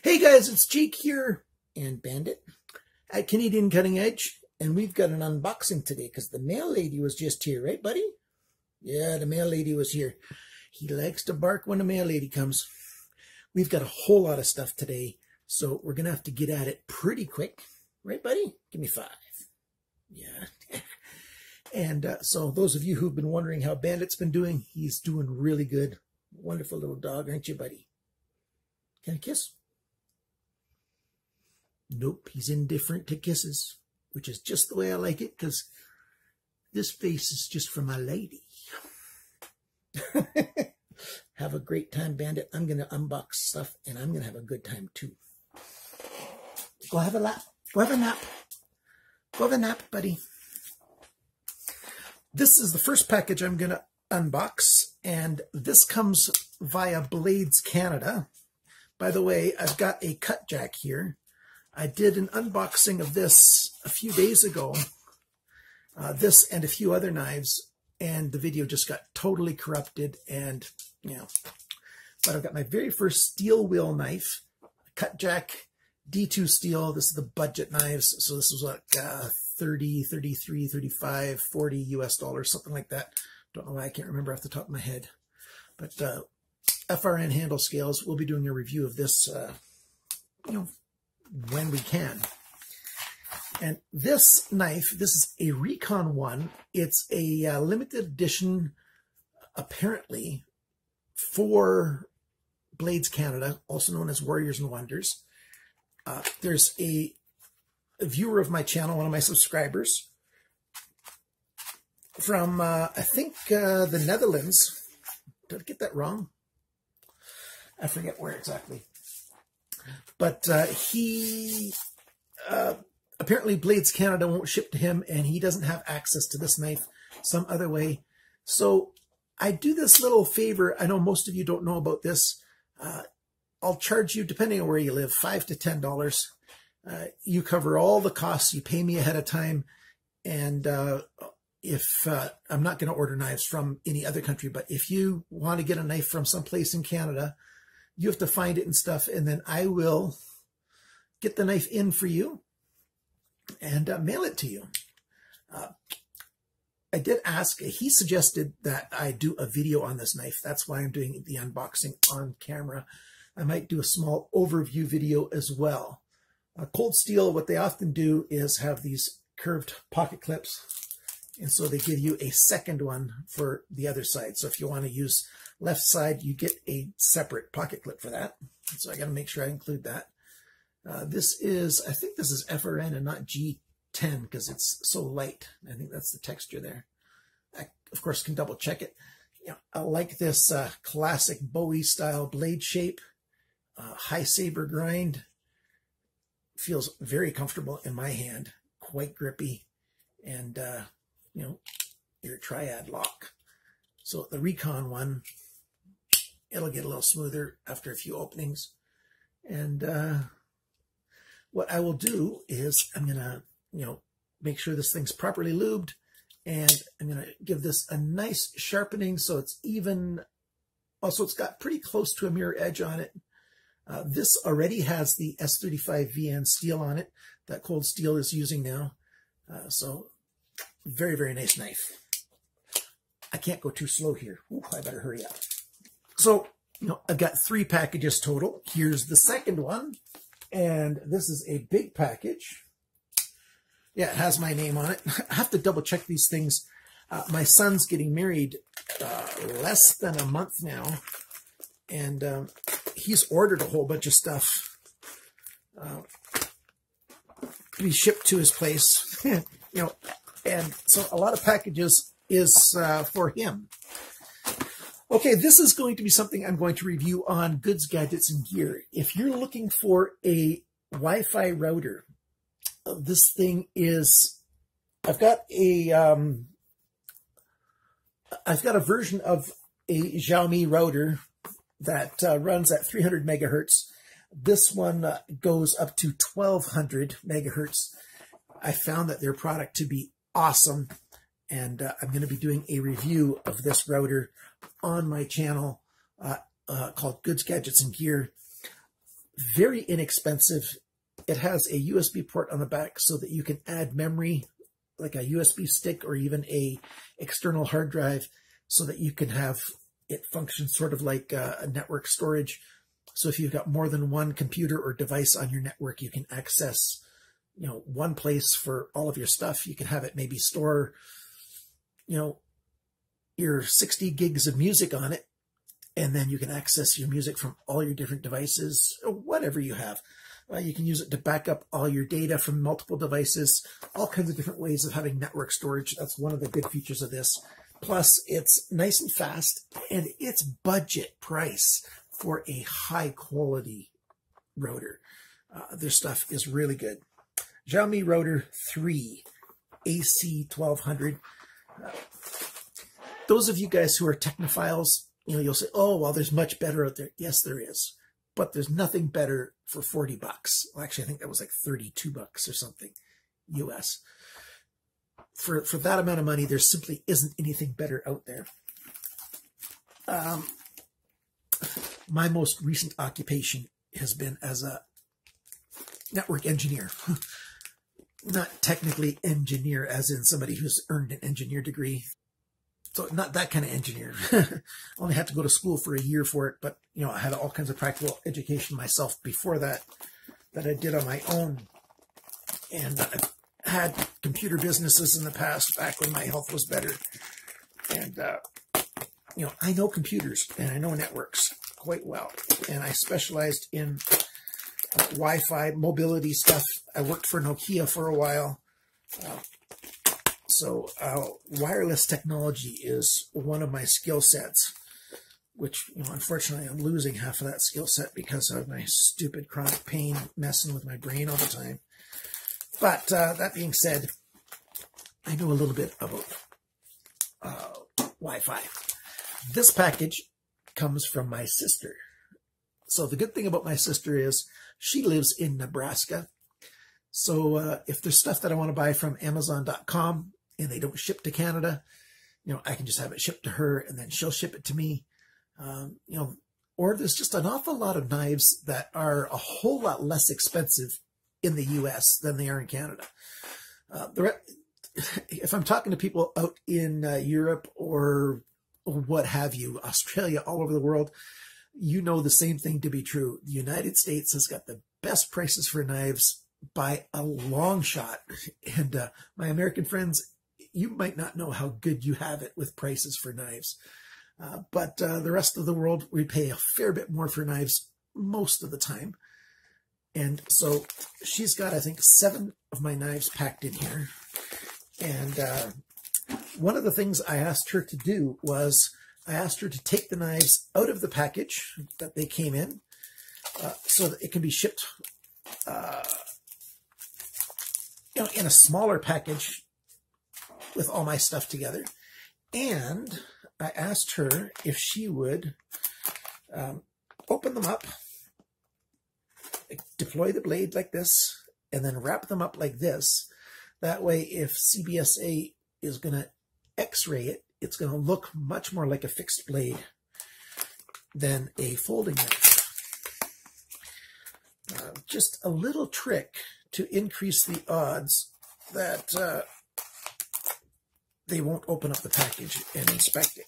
Hey guys, it's Jake here and Bandit at Canadian Cutting Edge, and we've got an unboxing today because the mail lady was just here, right buddy? Yeah, the mail lady was here. He likes to bark when the mail lady comes. We've got a whole lot of stuff today, so we're going to have to get at it pretty quick. Right buddy? Give me 5. Yeah. And so those of you who've been wondering how Bandit's been doing, he's doing really good. Wonderful little dog, aren't you buddy? Can I kiss? Nope, he's indifferent to kisses, which is just the way I like it, because this face is just for my lady. Have a great time, Bandit. I'm going to unbox stuff, and I'm going to have a good time, too. Go have a lap. Go have a nap. Go have a nap, buddy. This is the first package I'm going to unbox, and this comes via Blades Canada. By the way, I've got a cut jack here. I did an unboxing of this a few days ago, this and a few other knives, and the video just got totally corrupted, and, you know, but I've got my very first steel wheel knife, cut jack, D2 steel. This is the budget knives, so this was like 30, 33, 35, 40 US dollars, something like that. Don't know why I can't remember off the top of my head, but FRN handle scales. We'll be doing a review of this, you know, when we can. And this knife, this is a Recon one. It's a limited edition, apparently, for Blades Canada, also known as Warriors and Wonders. There's a viewer of my channel, one of my subscribers, from, I think, the Netherlands. Did I get that wrong? I forget where exactly. But he, apparently Blades Canada won't ship to him, and he doesn't have access to this knife some other way. So I do this little favor. I know most of you don't know about this. I'll charge you, depending on where you live, $5 to $10. You cover all the costs. You pay me ahead of time. And if I'm not going to order knives from any other country, but if you want to get a knife from someplace in Canada, you have to find it and stuff, and then I will get the knife in for you and mail it to you. I did ask, he suggested that I do a video on this knife. That's why I'm doing the unboxing on camera. I might do a small overview video as well. Cold Steel, what they often do is have these curved pocket clips, and so they give you a second one for the other side. So if you want to use left side, you get a separate pocket clip for that. So I got to make sure I include that. This is, I think this is FRN and not G10 because it's so light. I think that's the texture there. I, of course, can double check it. You know, I like this classic Bowie style blade shape, high saber grind. Feels very comfortable in my hand, quite grippy, and you know, your triad lock. So the Recon one, it'll get a little smoother after a few openings. And what I will do is I'm going to, you know, make sure this thing's properly lubed, and I'm going to give this a nice sharpening so it's even. Also, it's got pretty close to a mirror edge on it. This already has the S35VN steel on it that Cold Steel is using now. So very, very nice knife. I can't go too slow here. Ooh, I better hurry up. So, you know, I've got 3 packages total. Here's the second one. And this is a big package. Yeah, it has my name on it. I have to double check these things. My son's getting married less than a month now. And he's ordered a whole bunch of stuff to be shipped to his place. You know, and so a lot of packages is for him. Okay, this is going to be something I'm going to review on Goods, Gadgets, and Gear. If you're looking for a Wi-Fi router, this thing is, I've got a version of a Xiaomi router that runs at 300 megahertz. This one goes up to 1200 megahertz. I found that their product to be awesome, and I'm going to be doing a review of this router on my channel called Goods, Gadgets, and Gear. very inexpensive. It has a USB port on the back so that you can add memory, like a USB stick or even a external hard drive, so that you can have it function sort of like a network storage. So if you've got more than one computer or device on your network, you can access, you know, one place for all of your stuff. You can have it maybe store, you know, your 60 gigs of music on it, and then you can access your music from all your different devices, or whatever you have. You can use it to back up all your data from multiple devices, all kinds of different ways of having network storage. That's one of the good features of this. Plus, it's nice and fast, and it's budget price for a high-quality router. Their stuff is really good. Xiaomi Router 3 AC1200. Those of you guys who are technophiles, you know, you'll say, oh, well, there's much better out there. Yes, there is. But there's nothing better for 40 bucks. Well, actually, I think that was like 32 bucks or something, US. For that amount of money, there simply isn't anything better out there. My most recent occupation has been as a network engineer. Not technically engineer as in somebody who's earned an engineer degree. So not that kind of engineer. Only had to go to school for a year for it, but you know, I had all kinds of practical education myself before that I did on my own. And I've had computer businesses in the past, back when my health was better. And you know, I know computers and I know networks quite well. And I specialized in Wi-Fi mobility stuff. I worked for Nokia for a while. So wireless technology is one of my skill sets, which, you know, unfortunately I'm losing half of that skill set because of my stupid chronic pain messing with my brain all the time. But that being said, I know a little bit about Wi-Fi. This package comes from my sister. So the good thing about my sister is she lives in Nebraska. So if there's stuff that I want to buy from Amazon.com and they don't ship to Canada, you know, I can just have it shipped to her and then she'll ship it to me. You know, or there's just an awful lot of knives that are a whole lot less expensive in the US than they are in Canada. If I'm talking to people out in Europe or what have you, Australia, all over the world, you know the same thing to be true. The United States has got the best prices for knives by a long shot. And my American friends, you might not know how good you have it with prices for knives. But the rest of the world, we pay a fair bit more for knives most of the time. And so she's got, I think, 7 of my knives packed in here. And one of the things I asked her to do was I asked her to take the knives out of the package that they came in so that it can be shipped you know, in a smaller package with all my stuff together. And I asked her if she would open them up, deploy the blade like this, and then wrap them up like this. That way, if CBSA is going to X-ray it, it's going to look much more like a fixed blade than a folding knife. Just a little trick to increase the odds that they won't open up the package and inspect it.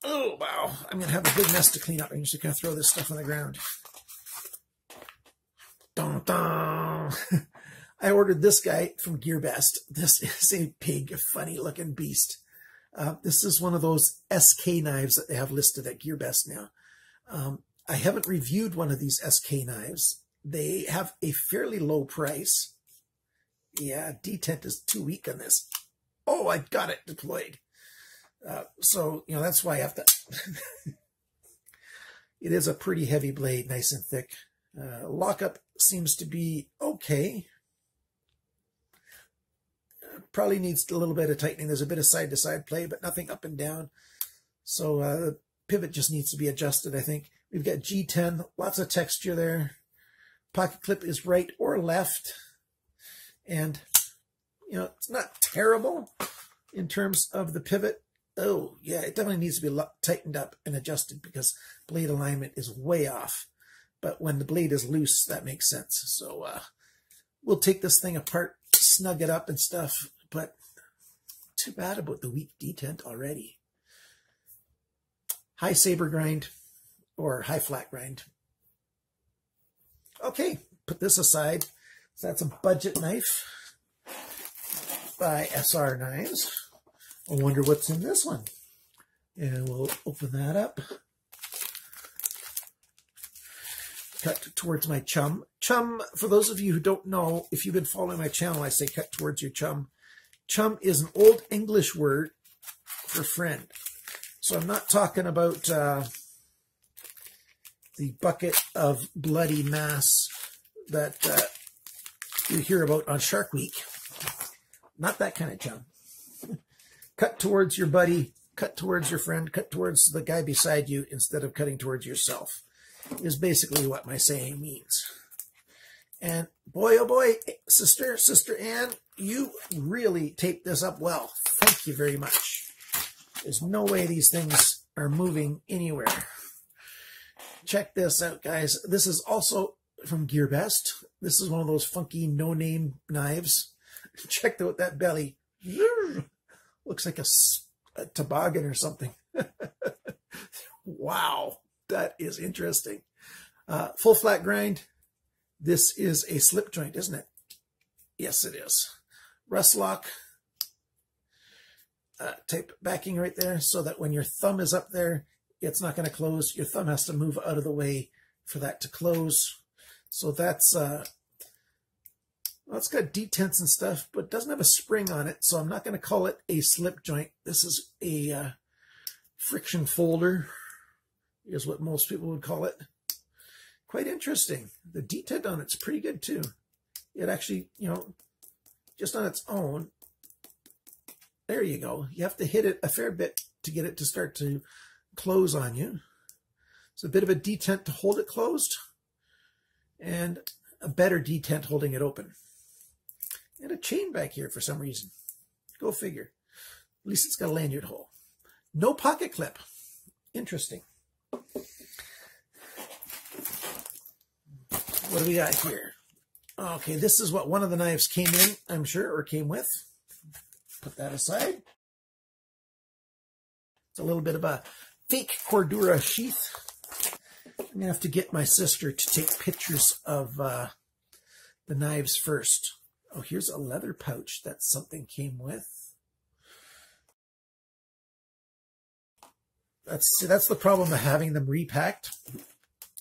Oh, wow. I'm going to have a big mess to clean up. I'm just going to throw this stuff on the ground. Dun, dun. I ordered this guy from GearBest. This is a big, funny-looking beast. This is one of those SK knives that they have listed at GearBest now. I haven't reviewed one of these SK knives. They have a fairly low price. Yeah, detent is too weak on this. Oh, I got it deployed. So, you know, that's why I have to... It is a pretty heavy blade, nice and thick. Lockup seems to be okay. Probably needs a little bit of tightening. There's a bit of side-to-side play, but nothing up and down. So the pivot just needs to be adjusted, I think. We've got G10, lots of texture there. Pocket clip is right or left. And, you know, it's not terrible in terms of the pivot. Oh, yeah, it definitely needs to be tightened up and adjusted because blade alignment is way off. But when the blade is loose, that makes sense. So we'll take this thing apart, snug it up and stuff, but too bad about the weak detent already. High saber grind or high flat grind. Okay, put this aside. So that's a budget knife by SR Knives. I wonder what's in this one. And we'll open that up. Cut towards my chum. Chum, for those of you who don't know, if you've been following my channel, I say cut towards your chum. Chum is an old English word for friend. So I'm not talking about the bucket of bloody mass that you hear about on Shark Week. Not that kind of chum. Cut towards your buddy, cut towards your friend, cut towards the guy beside you instead of cutting towards yourself is basically what my saying means. And boy, oh boy, Sister Ann, you really taped this up well. Thank you very much. There's no way these things are moving anywhere. Check this out, guys. This is also from GearBest. This is one of those funky no-name knives. Check out that belly. Looks like a toboggan or something. Wow, that is interesting. Full flat grind. This is a slip joint, isn't it? Yes, it is. Rust lock. Type backing right there so that when your thumb is up there, it's not going to close. Your thumb has to move out of the way for that to close. So that's well, it's got detents and stuff, but it doesn't have a spring on it, so I'm not going to call it a slip joint. This is a friction folder, is what most people would call it. Quite interesting. The detent on it's pretty good too. It actually, you know, just on its own, there you go. You have to hit it a fair bit to get it to start to close on you. It's a bit of a detent to hold it closed and a better detent holding it open. And a chain back here for some reason. Go figure. At least it's got a lanyard hole. No pocket clip. Interesting. What do we got here? Okay, this is what one of the knives came in, I'm sure, or came with. Put that aside. It's a little bit of a fake Cordura sheath. I'm going to have to get my sister to take pictures of the knives first. Oh, here's a leather pouch that something came with. That's the problem of having them repacked.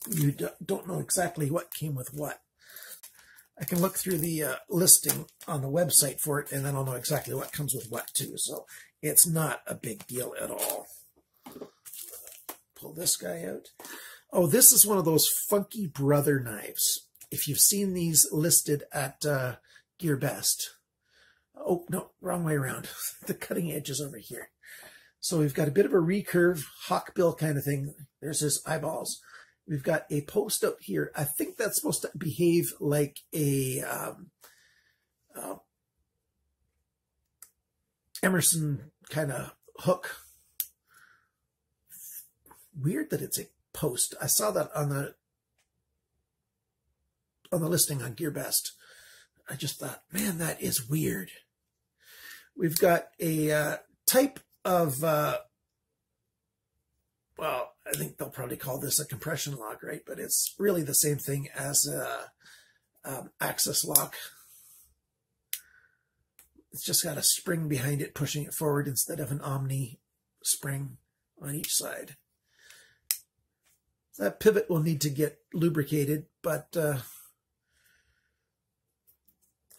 You don't know exactly what came with what. I can look through the listing on the website for it, and then I'll know exactly what comes with what too. So it's not a big deal at all. Pull this guy out. Oh, this is one of those funky brother knives. If you've seen these listed at GearBest. Oh, no, wrong way around. The cutting edge is over here. So we've got a bit of a recurve, hawkbill kind of thing. There's his eyeballs. We've got a post up here. I think that's supposed to behave like a Emerson kind of hook. Weird that it's a post. I saw that on the listing on GearBest. I just thought, man, that is weird. We've got a type of, well, I think they'll probably call this a compression lock, right? But it's really the same thing as a axis lock. It's just got a spring behind it pushing it forward instead of an omni spring on each side. That pivot will need to get lubricated, but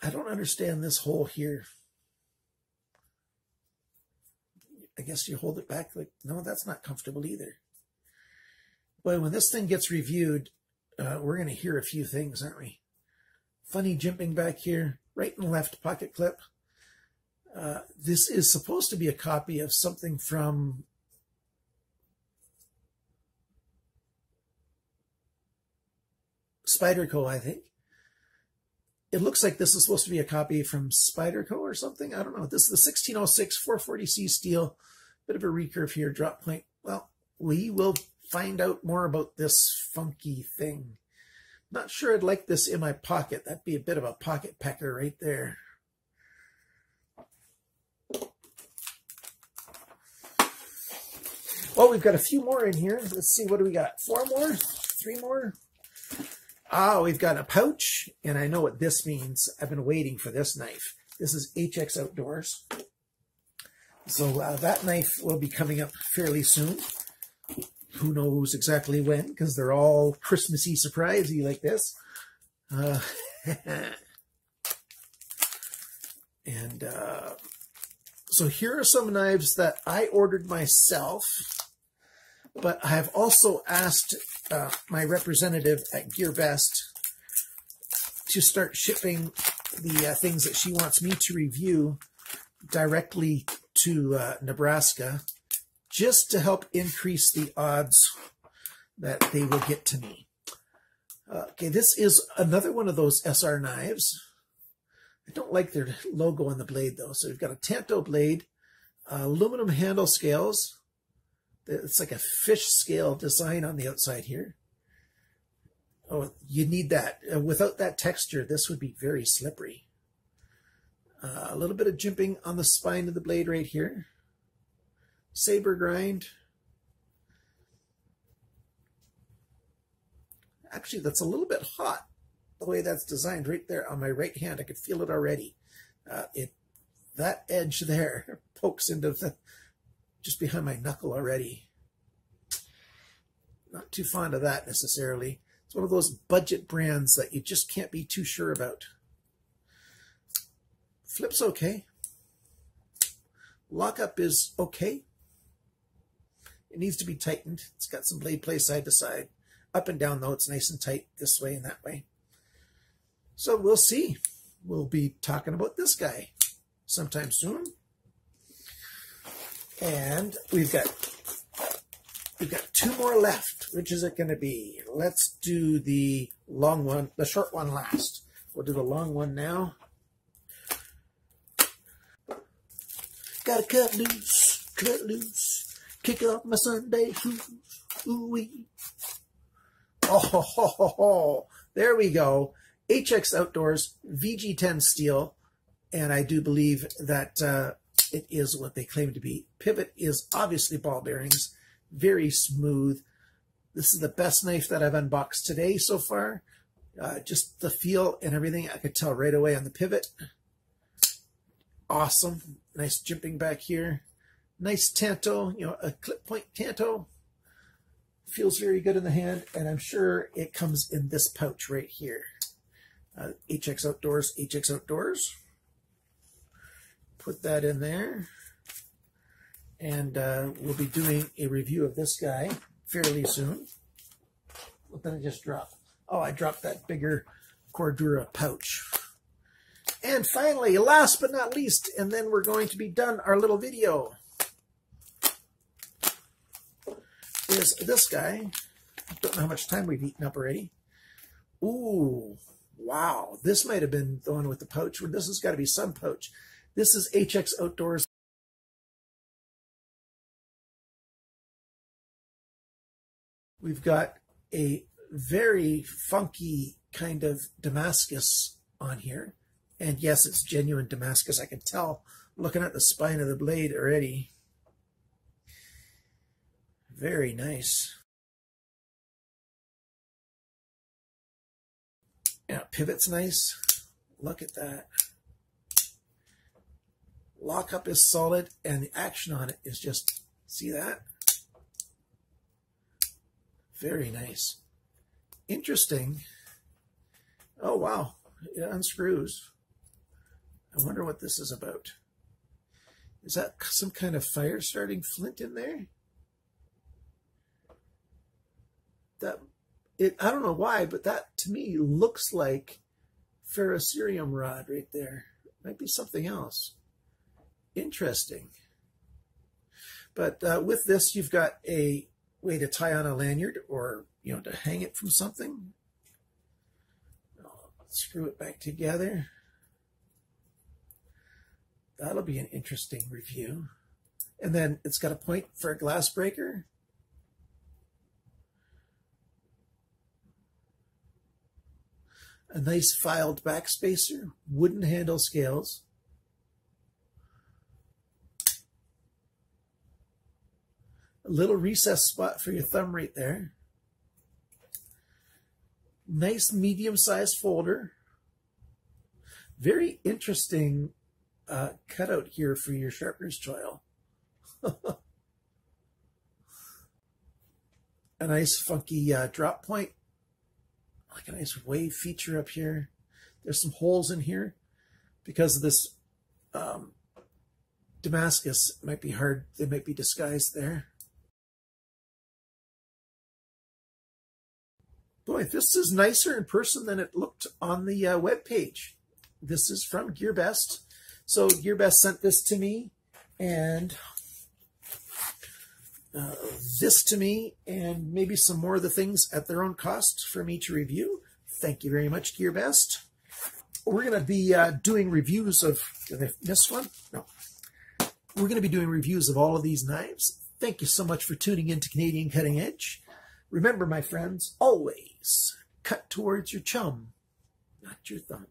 I don't understand this hole here. I guess you hold it back like, no, that's not comfortable either. Boy, when this thing gets reviewed, we're going to hear a few things, aren't we? Funny jimping back here, right and left pocket clip. This is supposed to be a copy of something from Spyderco, I think. It looks like this is supposed to be a copy from Spyderco or something. I don't know. This is the 1606 440C steel Bit of a recurve here, drop point. Well, we will find out more about this funky thing. Not sure I'd like this in my pocket. That'd be a bit of a pocket pecker right there. Well, we've got a few more in here. Let's see, what do we got? 4 more? 3 more? Ah, we've got a pouch, and I know what this means. I've been waiting for this knife. This is HX Outdoors. So that knife will be coming up fairly soon. Who knows exactly when, because they're all Christmassy, surprisey like this. So here are some knives that I ordered myself, but I have also asked my representative at GearBest to start shipping the things that she wants me to review directly to Nebraska, just to help increase the odds that they will get to me. Okay, this is another one of those SR knives. I don't like their logo on the blade, though. So we've got a Tanto blade, aluminum handle scales. It's like a fish scale design on the outside here. Oh, you need that. Without that texture, this would be very slippery. A little bit of jimping on the spine of the blade right here. Saber grind. Actually, that's a little bit hot, the way that's designed right there on my right hand. I could feel it already. That edge there pokes into just behind my knuckle already. Not too fond of that necessarily. It's one of those budget brands that you just can't be too sure about. Flip's okay. Lockup is okay. It needs to be tightened. It's got some blade play side to side. Up and down, though, it's nice and tight this way and that way. So we'll see. We'll be talking about this guy sometime soon. And we've got 2 more left. Which is it going to be? Let's do the long one, the short one last. We'll do the long one now. Gotta cut loose, kick off my Sunday shoes. Ooh-wee. Oh, there we go. HX Outdoors VG10 steel, and I do believe that it is what they claim to be. Pivot is obviously ball bearings, very smooth. This is the best knife that I've unboxed today so far. Just the feel and everything, I could tell right away on the pivot. Awesome. Nice jimping back here. Nice Tanto, a clip point Tanto. Feels very good in the hand, and I'm sure it comes in this pouch right here. HX Outdoors, HX Outdoors. Put that in there. And we'll be doing a review of this guy fairly soon. What did I just drop? Oh, I dropped that bigger Cordura pouch. And finally, last but not least, and then we're going to be done our little video, is this guy. I don't know how much time we've eaten up already. Ooh, wow. This might have been the one with the pouch. This has got to be some pouch. This is HX Outdoors. We've got a very funky kind of Damascus on here. And yes, it's genuine Damascus. I can tell looking at the spine of the blade already. Very nice. Yeah, pivot's nice. Look at that. Lockup is solid, and the action on it is just, see that? Very nice. Interesting. Oh, wow. It unscrews. I wonder what this is about. Is that some kind of fire starting flint in there? I don't know why, but that to me looks like ferrocerium rod right there. Might be something else. Interesting. But with this, you've got a way to tie on a lanyard, or to hang it from something. I'll screw it back together. That'll be an interesting review. And then it's got a point for a glass breaker. A nice filed backspacer, wooden handle scales. A little recess spot for your thumb right there. Nice medium-sized folder. Very interesting cutout here for your sharpener's choil. A nice funky drop point. Like a nice wave feature up here. There's some holes in here because of this Damascus. It might be hard. They might be disguised there. Boy, this is nicer in person than it looked on the web page. This is from GearBest. So GearBest sent this to me, and this to me, and maybe some more of the things at their own cost for me to review. Thank you very much, GearBest. We're going to be doing reviews of, did I miss one? No. We're going to be doing reviews of all of these knives. Thank you so much for tuning in to Canadian Cutting Edge. Remember, my friends, always cut towards your chum, not your thumb.